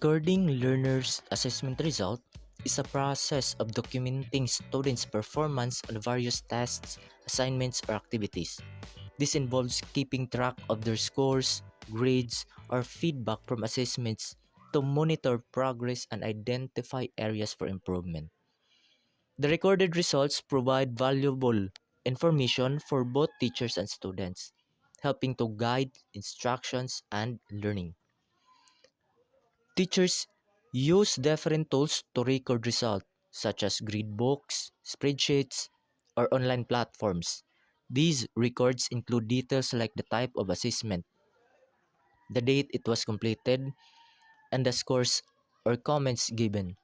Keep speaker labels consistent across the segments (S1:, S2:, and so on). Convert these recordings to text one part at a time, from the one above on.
S1: Recording learners' assessment result is a process of documenting students' performance on various tests, assignments, or activities. This involves keeping track of their scores, grades, or feedback from assessments to monitor progress and identify areas for improvement. The recorded results provide valuable information for both teachers and students, helping to guide instructions and learning. Teachers use different tools to record results, such as gradebooks, spreadsheets, or online platforms. These records include details like the type of assessment, the date it was completed, and the scores or comments given.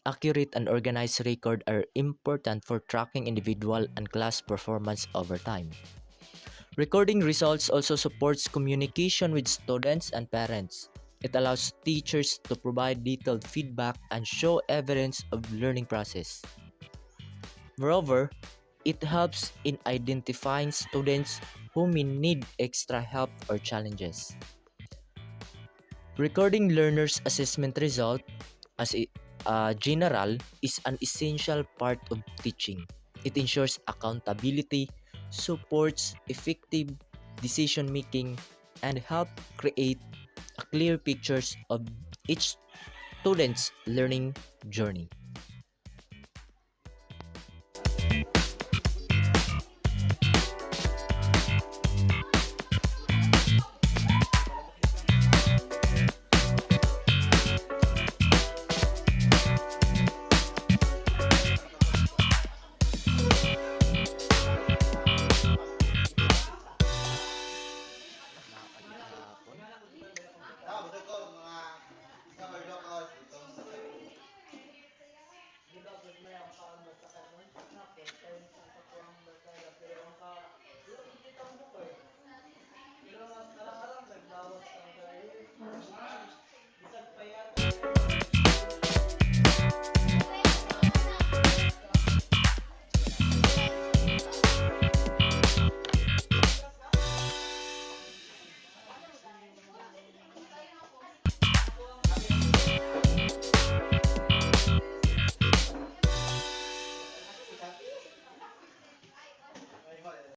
S1: Accurate and organized records are important for tracking individual and class performance over time. Recording results also supports communication with students and parents. It allows teachers to provide detailed feedback and show evidence of learning process. Moreover, it helps in identifying students who may need extra help or challenges. Recording learners' assessment result as a general is an essential part of teaching. It ensures accountability, supports effective decision making, and help create a clear pictures of each student's learning journey.